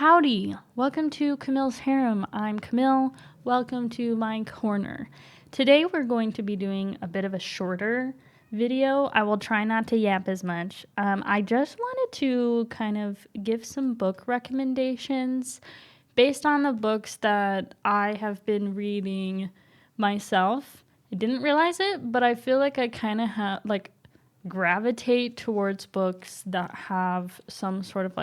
Howdy! Welcome to Camille's Harem. I'm Camille. Welcome to my corner. Today we're going to be doing a bit of a shorter video. I will try not to yap as much. I just wanted to kind of give some book recommendations based on the books that I have been reading myself. I didn't realize it, but I feel like I kind of have gravitate towards books that have some sort of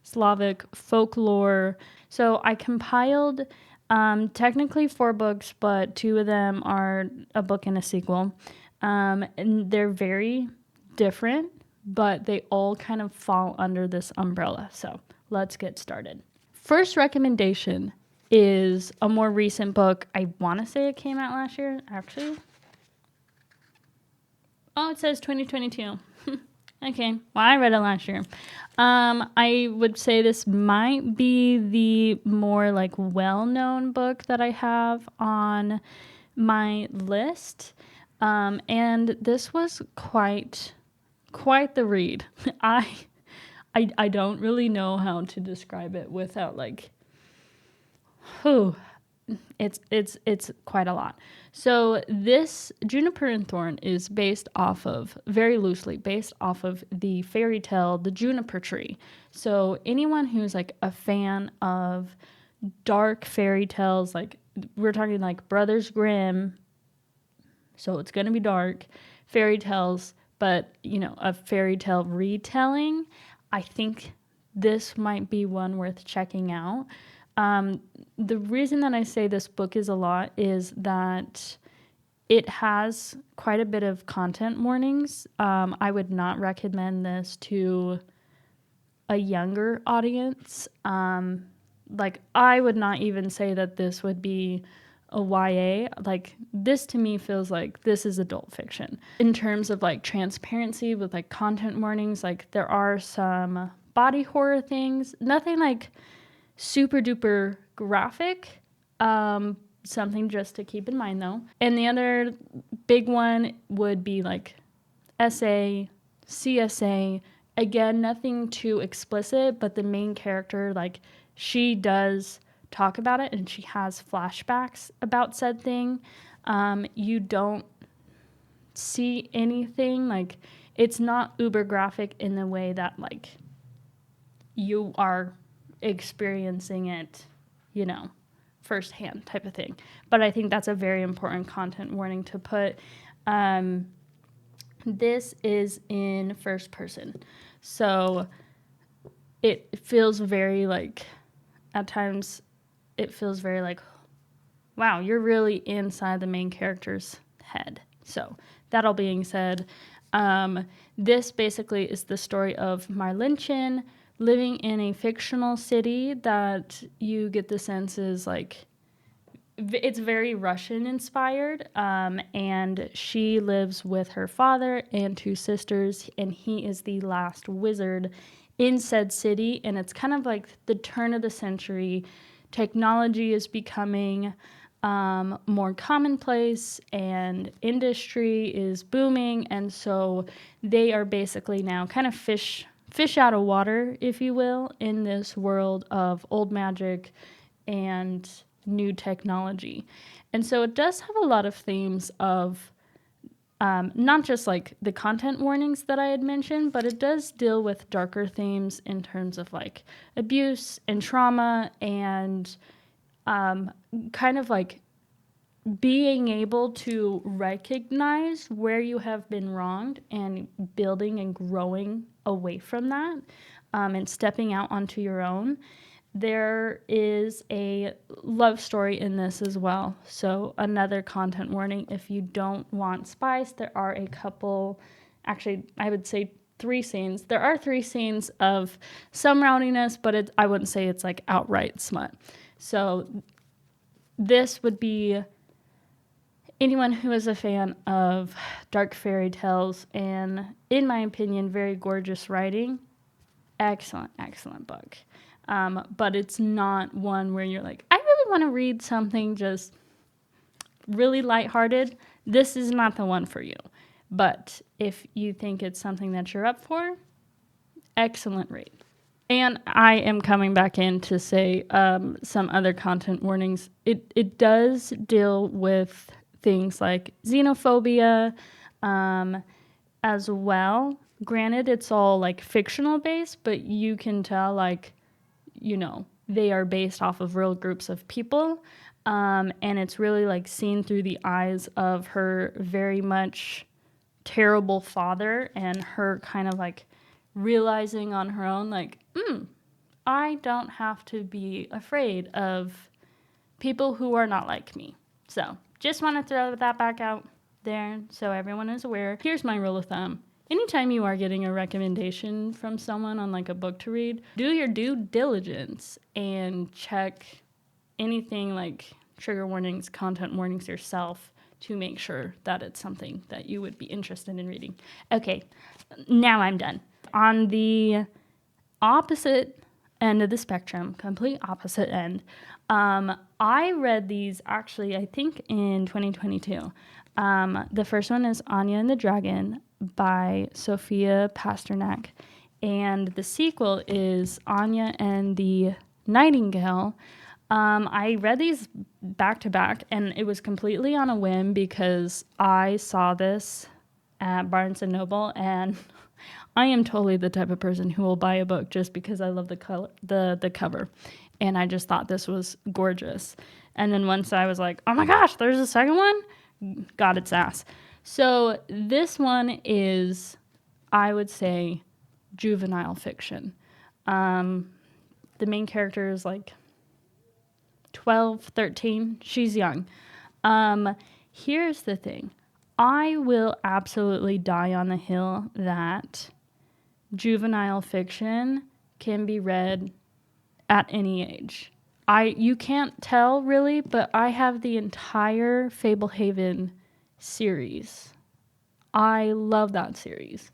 Slavic folklore. So I compiled technically 4 books, but 2 of them are a book and a sequel. And they're very different, but they all kind of fall under this umbrella. So let's get started. First recommendation is a more recent book. I want to say it came out last year, actually. Oh, it says 2022. Okay, well, I read it last year. I would say this might be the more well-known book that I have on my list. And this was quite the read. I don't really know how to describe it without it's quite a lot. So this Juniper and Thorn is very loosely based off of the fairy tale, The Juniper Tree. So anyone who's a fan of dark fairy tales, we're talking Brothers Grimm, so it's going to be dark fairy tales, but a fairy tale retelling, I think this might be one worth checking out. The reason that I say this book is a lot is that it has quite a bit of content warnings. I would not recommend this to a younger audience. I would not even say that this would be a YA. This to me feels like this is adult fiction. In terms of transparency with content warnings, there are some body horror things. Nothing super duper graphic. Something just to keep in mind though. And the other big one would be SA, CSA. Again, nothing too explicit, but the main character, she does talk about it and she has flashbacks about said thing. You don't see anything, it's not uber graphic in the way that you are experiencing it, firsthand type of thing. But I think that's a very important content warning to put. This is in first person. So it feels very at times it feels very wow, you're really inside the main character's head. So that all being said, this basically is the story of Marlinchin living in a fictional city that you get the sense is it's very Russian inspired, and she lives with her father and 2 sisters, and he is the last wizard in said city. And it's kind of the turn of the century. Technology is becoming more commonplace and industry is booming, and so they are basically now kind of fish out of water, if you will, in this world of old magic and new technology. And so it does have a lot of themes of not just the content warnings that I had mentioned, but it does deal with darker themes in terms of abuse and trauma and kind of being able to recognize where you have been wronged and building and growing away from that, and stepping out onto your own. There is a love story in this as well. So another content warning, if you don't want spice, there are a couple, actually I would say 3 scenes. There are 3 scenes of some rowdiness, but I wouldn't say it's outright smut. So this would be anyone who is a fan of dark fairy tales and, in my opinion, very gorgeous writing. Excellent book. But it's not one where you're I really want to read something just really lighthearted. This is not the one for you. But if you think it's something that you're up for, excellent read. And I am coming back in to say some other content warnings. It does deal with things like xenophobia as well. Granted, it's all like fictional based, but you can tell they are based off of real groups of people. And it's really like seen through the eyes of her very much terrible father and her kind of like realizing on her own, like, I don't have to be afraid of people who are not like me. So just want to throw that back out there so everyone is aware. Here's my rule of thumb. Anytime you are getting a recommendation from someone on like a book to read, do your due diligence and check anything like trigger warnings, content warnings yourself to make sure that it's something that you would be interested in reading. Okay, now I'm done. On the opposite end of the spectrum, complete opposite end, I read these actually, I think in 2022. The first one is Anya and the Dragon by Sophia Pasternak. And the sequel is Anya and the Nightingale. I read these back to back, and it was completely on a whim because I saw this at Barnes and Noble, and I am totally the type of person who will buy a book just because I love the color, the cover, and I just thought this was gorgeous. And then once I was like, oh my gosh, there's a second one, got its ass. So this one is, I would say, juvenile fiction. The main character is like 12, 13. She's young. Here's the thing. I will absolutely die on the hill that juvenile fiction can be read at any age. You can't tell really, but I have the entire Fablehaven series. I love that series.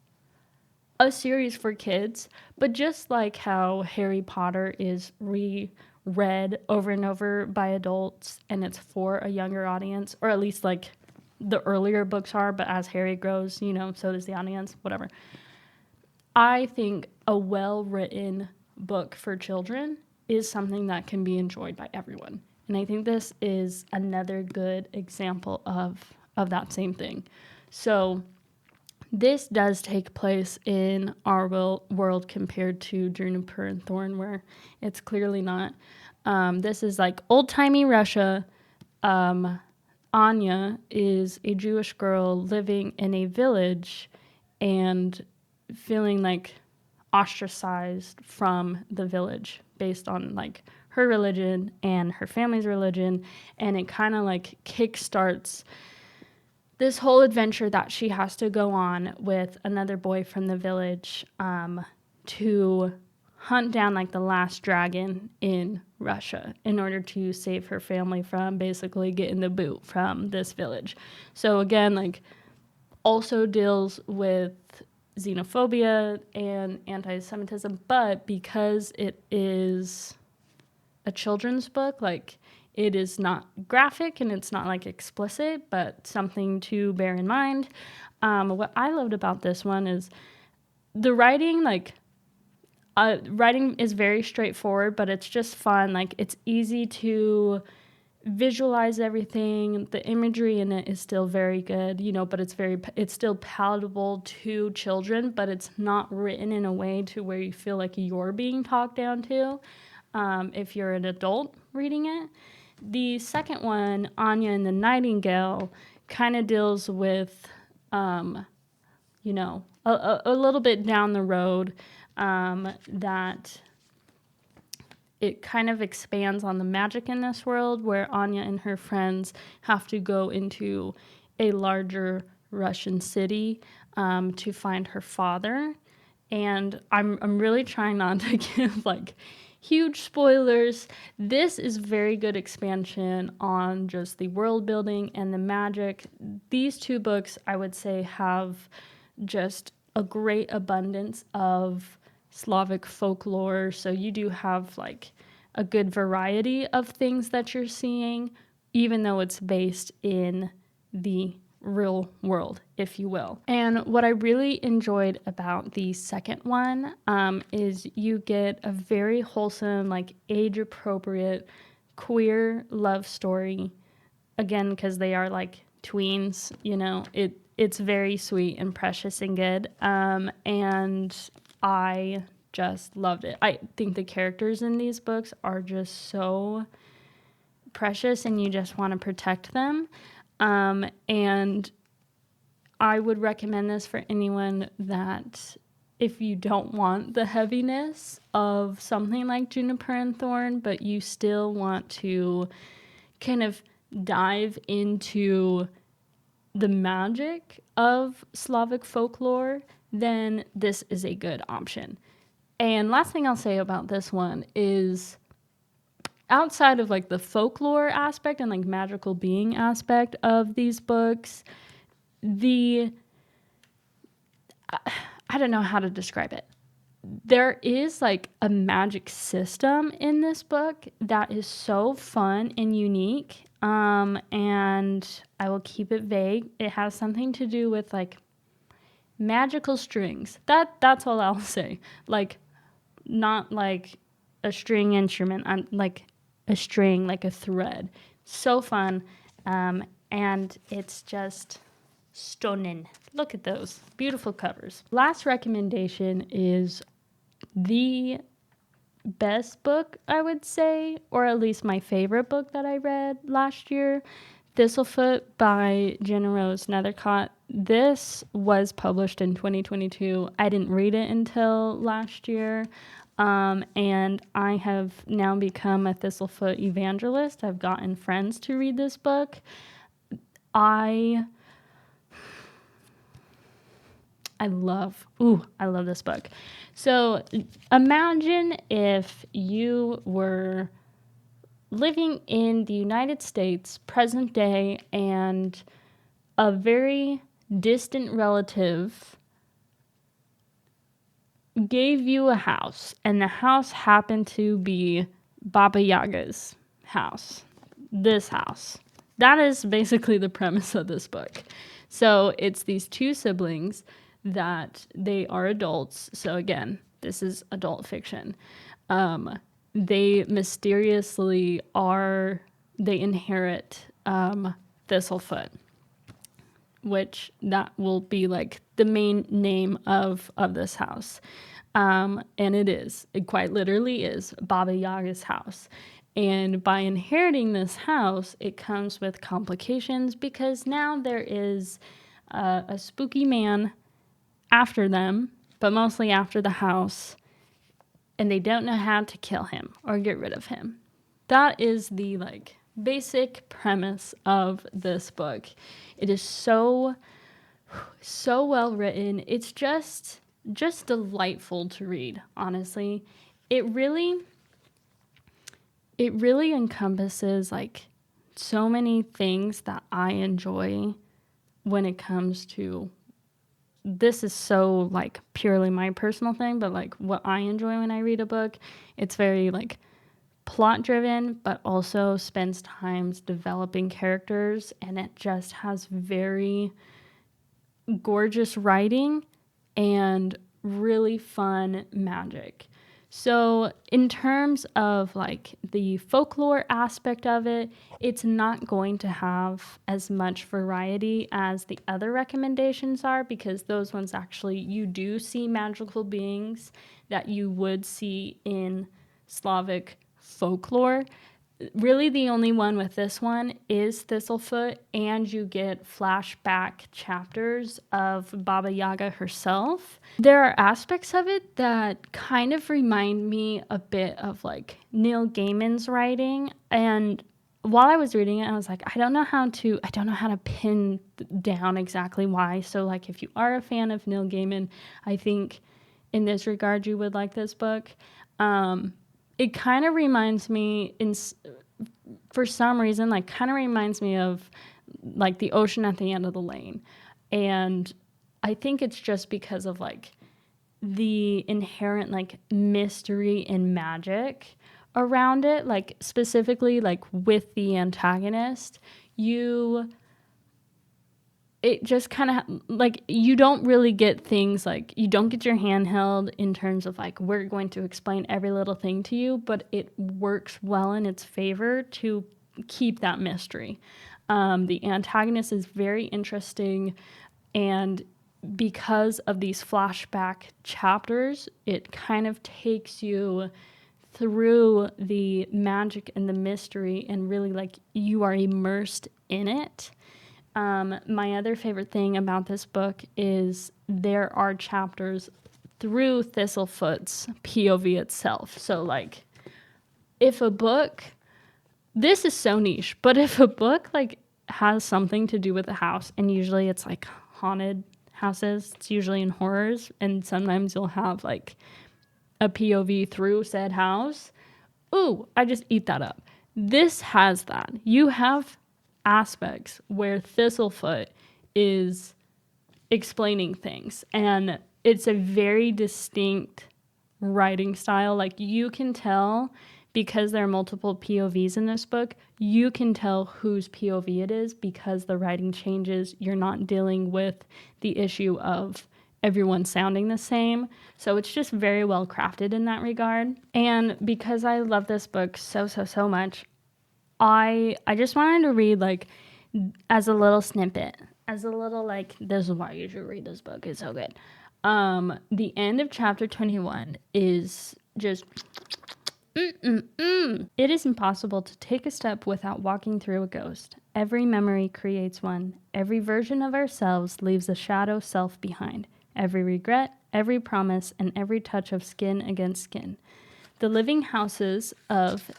A series for kids, but just like how Harry Potter is read over and over by adults and it's for a younger audience, or at least like the earlier books are, but as Harry grows, so does the audience, whatever. I think a well-written book for children is something that can be enjoyed by everyone. And I think this is another good example of that same thing. So this does take place in our world compared to Juniper and Thorn, where it's clearly not. This is like old-timey Russia. Anya is a Jewish girl living in a village and feeling like ostracized from the village based on like her religion and her family's religion. And it kind of like kickstarts this whole adventure that she has to go on with another boy from the village to hunt down like the last dragon in Russia in order to save her family from basically getting the boot from this village. So again, like also deals with xenophobia and anti-Semitism, but because it is a children's book, like it is not graphic and it's not like explicit, but something to bear in mind. What I loved about this one is the writing, writing is very straightforward, but it's just fun. Like it's easy to visualize everything. The imagery in it is still very good, but it's still palatable to children, but it's not written in a way to where you feel like you're being talked down to if you're an adult reading it. The second one, Anya and the Nightingale, kind of deals with, a little bit down the road that it kind of expands on the magic in this world, where Anya and her friends have to go into a larger Russian city to find her father. And I'm really trying not to give like huge spoilers. This is very good expansion on just the world building and the magic. These two books, I would say, have just a great abundance of Slavic folklore. So you do have like a good variety of things that you're seeing, even though it's based in the real world, if you will. And what I really enjoyed about the second one is you get a very wholesome, like age appropriate queer love story. Again, because they are like tweens, you know, it's very sweet and precious and good. And I just loved it. I think the characters in these books are just so precious and you just want to protect them. And I would recommend this for anyone that if you don't want the heaviness of something like Juniper and Thorn, but you still want to kind of dive into the magic of Slavic folklore, then this is a good option. And last thing I'll say about this one is outside of like the folklore aspect and like magical being aspect of these books, I don't know how to describe it. There is like a magic system in this book that is so fun and unique. And I will keep it vague. It has something to do with like magical strings. That's all I'll say. Like, not like a string instrument. I'm like a string, like a thread. So fun. And it's just stunning. Look at those beautiful covers. Last recommendation is the best book, I would say, or at least my favorite book that I read last year, Thistlefoot by Jenna Rose Nethercott. This was published in 2022. I didn't read it until last year. And I have now become a Thistlefoot evangelist. I've gotten friends to read this book. I love this book. So imagine if you were living in the United States, present day, and a very distant relative gave you a house, and the house happened to be Baba Yaga's house. This house. That is basically the premise of this book. So it's these two siblings that they are adults. So again, this is adult fiction. They mysteriously they inherit Thistlefoot, which that will be like the main name of this house. And it quite literally is Baba Yaga's house. And by inheriting this house, it comes with complications because now there is a spooky man after them, but mostly after the house, and they don't know how to kill him or get rid of him. That is the like basic premise of this book. It is so well written. It's just delightful to read, honestly. It really encompasses like so many things that I enjoy when it comes to, this is so like purely my personal thing, but like what I enjoy when I read a book, it's very like plot driven, but also spends times developing characters, and it just has very gorgeous writing and really fun magic. So in terms of like the folklore aspect of it, it's not going to have as much variety as the other recommendations are, because those ones actually, you do see magical beings that you would see in Slavic folklore. Really the only one with this one is Thistlefoot, and you get flashback chapters of Baba Yaga herself. There are aspects of it that kind of remind me a bit of like Neil Gaiman's writing, and while I was reading it, I was like, I don't know how to pin down exactly why. So like if you are a fan of Neil Gaiman, I think in this regard you would like this book. It kind of reminds me, for some reason, like kind of reminds me of like The Ocean at the End of the Lane. And I think it's just because of like the inherent like mystery and magic around it, like specifically like with the antagonist. You it just kind of like, you don't really get things like, you don't get your hand held in terms of like, we're going to explain every little thing to you, but it works well in its favor to keep that mystery. The antagonist is very interesting, and because of these flashback chapters, it kind of takes you through the magic and the mystery, and really like you are immersed in it. My other favorite thing about this book is there are chapters through Thistlefoot's POV itself. So like, if a book, this is so niche, but if a book like has something to do with a house, and usually it's like haunted houses, it's usually in horrors, and sometimes you'll have like a POV through said house. Ooh, I just eat that up. This has that. You have aspects where Thistlefoot is explaining things, and it's a very distinct writing style. Like, you can tell, because there are multiple POVs in this book, you can tell whose POV it is because the writing changes. You're not dealing with the issue of everyone sounding the same. So it's just very well crafted in that regard. And because I love this book so much, I just wanted to read, like, as a little snippet, as a little, like, this is why you should read this book. It's so good. The end of chapter 21 is just It is impossible to take a step without walking through a ghost. Every memory creates one. Every version of ourselves leaves a shadow self behind. Every regret, every promise, and every touch of skin against skin. The living houses of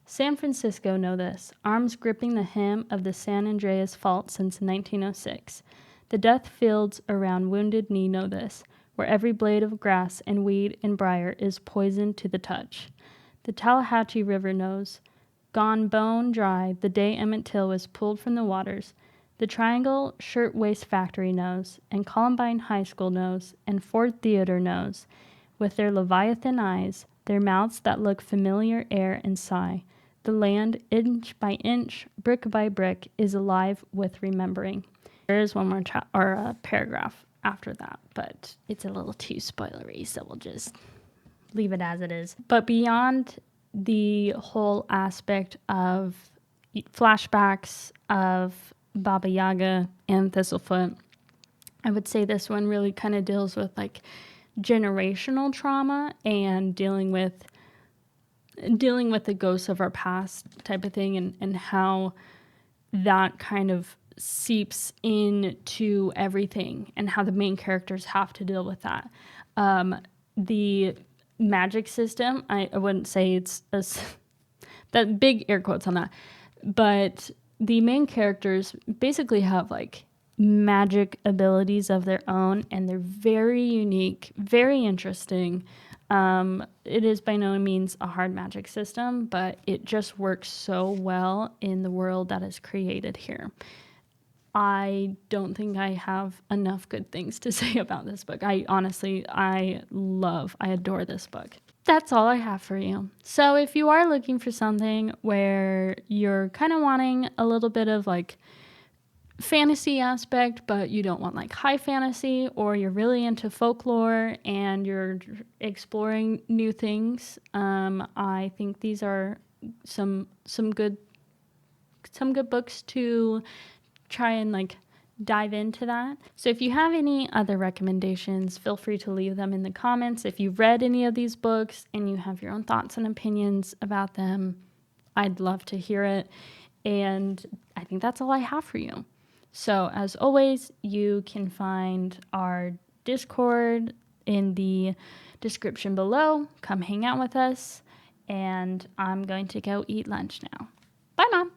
San Francisco know this, arms gripping the hem of the San Andreas Fault since 1906. The death fields around Wounded Knee know this, where every blade of grass and weed and briar is poison to the touch. The Tallahatchie River knows, gone bone dry the day Emmett Till was pulled from the waters. The Triangle Shirtwaist Factory knows, and Columbine High School knows, and Ford Theater knows, with their Leviathan eyes, their mouths that look familiar air and sigh. The land, inch by inch, brick by brick, is alive with remembering. There is one more paragraph after that, but it's a little too spoilery, so we'll just leave it as it is. But beyond the whole aspect of flashbacks of Baba Yaga and Thistlefoot, I would say this one really kind of deals with like generational trauma and dealing with the ghosts of our past type of thing, and how that kind of seeps into everything, and how the main characters have to deal with that. The magic system, I wouldn't say it's that big air quotes on that, but the main characters basically have like magic abilities of their own, and they're very unique, very interesting. It is by no means a hard magic system, but it just works so well in the world that is created here. I don't think I have enough good things to say about this book. I adore this book. That's all I have for you. So if you are looking for something where you're kind of wanting a little bit of like fantasy aspect, but you don't want like high fantasy, or you're really into folklore and you're exploring new things, I think these are some good books to try and like dive into that. So if you have any other recommendations, feel free to leave them in the comments. If you've read any of these books and you have your own thoughts and opinions about them, I'd love to hear it. And I think that's all I have for you. So as always, you can find our Discord in the description below. Come hang out with us, and I'm going to go eat lunch now. Bye, Mom.